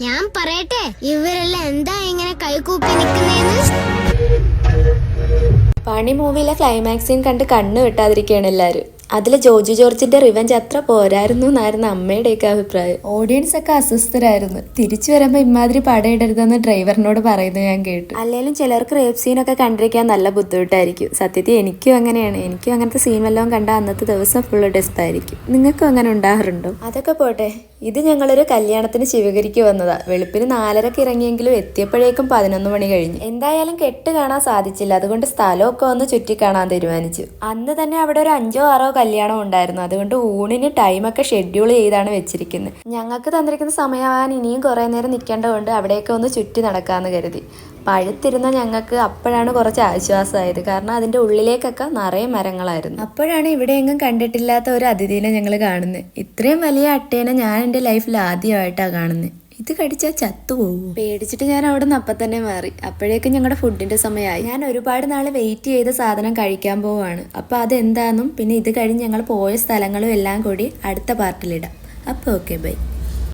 ഞാൻ പറയട്ടെ, ഇവരെല്ലാം എന്താ ഇങ്ങനെ കൈകൂപ്പി നിൽക്കുന്നേന്ന്? പണി മൂവിയിലെ ക്ലൈമാക്സ് സീൻ കണ്ട് കണ്ണു വെട്ടാതിരിക്കുകയാണ് എല്ലാവരും. അതിൽ ജോജു ജോർജിന്റെ റിവെഞ്ച് അത്ര പോരായിരുന്നു എന്നായിരുന്നു അമ്മയുടെയൊക്കെ അഭിപ്രായം. ഓഡിയൻസ് ഒക്കെ അസ്വസ്ഥരായിരുന്നു. തിരിച്ചു വരുമ്പോൾ ഇമാതിരി പടയിടരുതെന്ന് ഡ്രൈവറിനോട് പറയുന്നത് ഞാൻ കേട്ടു. അല്ലെങ്കിലും ചിലർക്ക് റേപ്പ് സീനൊക്കെ കണ്ടിരിക്കാൻ നല്ല ബുദ്ധിമുട്ടായിരിക്കും. സത്യത്തിൽ എനിക്കും അങ്ങനെയാണ്. എനിക്കും അങ്ങനത്തെ സീൻ വല്ലതും കണ്ടാൽ അന്നത്തെ ദിവസം ഫുള്ള് ടെസ്റ്റ് ആയിരിക്കും. നിങ്ങൾക്കും അങ്ങനെ ഉണ്ടാകാറുണ്ടോ? അതൊക്കെ പോട്ടെ, ഇത് ഞങ്ങളൊരു കല്യാണത്തിന് ശിവഗിരിക്ക് വന്നതാ. വെളുപ്പിന് 4:30 ഇറങ്ങിയെങ്കിലും എത്തിയപ്പോഴേക്കും 11 മണി കഴിഞ്ഞു. എന്തായാലും കെട്ട് കാണാൻ സാധിച്ചില്ല. അതുകൊണ്ട് സ്ഥലമൊക്കെ ഒന്ന് ചുറ്റി കാണാൻ തീരുമാനിച്ചു. അന്ന് തന്നെ അവിടെ ഒരു 5-6 കല്യാണം ഉണ്ടായിരുന്നു. അതുകൊണ്ട് ഊണിന് ടൈമൊക്കെ ഷെഡ്യൂൾ ചെയ്താണ് വെച്ചിരിക്കുന്നത്. ഞങ്ങൾക്ക് തന്നിരിക്കുന്ന സമയമാകാൻ ഇനിയും കുറേ നേരം നിൽക്കേണ്ടതുകൊണ്ട് അവിടെയൊക്കെ ഒന്ന് ചുറ്റി നടക്കാമെന്ന് കരുതി. പഴുത്തിരുന്ന ഞങ്ങൾക്ക് അപ്പോഴാണ് കുറച്ച് ആശ്വാസമായത്. കാരണം അതിൻ്റെ ഉള്ളിലേക്കൊക്കെ നിറയെ മരങ്ങളായിരുന്നു. അപ്പോഴാണ് ഇവിടെയെങ്ങും കണ്ടിട്ടില്ലാത്ത ഒരു അതിഥീനെ ഞങ്ങൾ കാണുന്നത്. ഇത്രയും വലിയ അട്ടേനെ ഞാൻ എൻ്റെ ലൈഫിൽ ആദ്യമായിട്ടാണ് കാണുന്നത്. ഇത് കടിച്ചാൽ ചത്തുപോകും. പേടിച്ചിട്ട് ഞാൻ അവിടെ നിന്ന് അപ്പം തന്നെ മാറി. അപ്പോഴേക്കും ഞങ്ങളുടെ ഫുഡിൻ്റെ സമയമായി. ഞാൻ ഒരുപാട് നാൾ വെയിറ്റ് ചെയ്ത സാധനം കഴിക്കാൻ പോവുകയാണ്. അപ്പോൾ അതെന്താണെന്നും പിന്നെ ഇത് കഴിഞ്ഞ് ഞങ്ങൾ പോയ സ്ഥലങ്ങളും എല്ലാം കൂടി അടുത്ത പാർട്ടിലിടാം. അപ്പോൾ ഓക്കെ, ബൈ.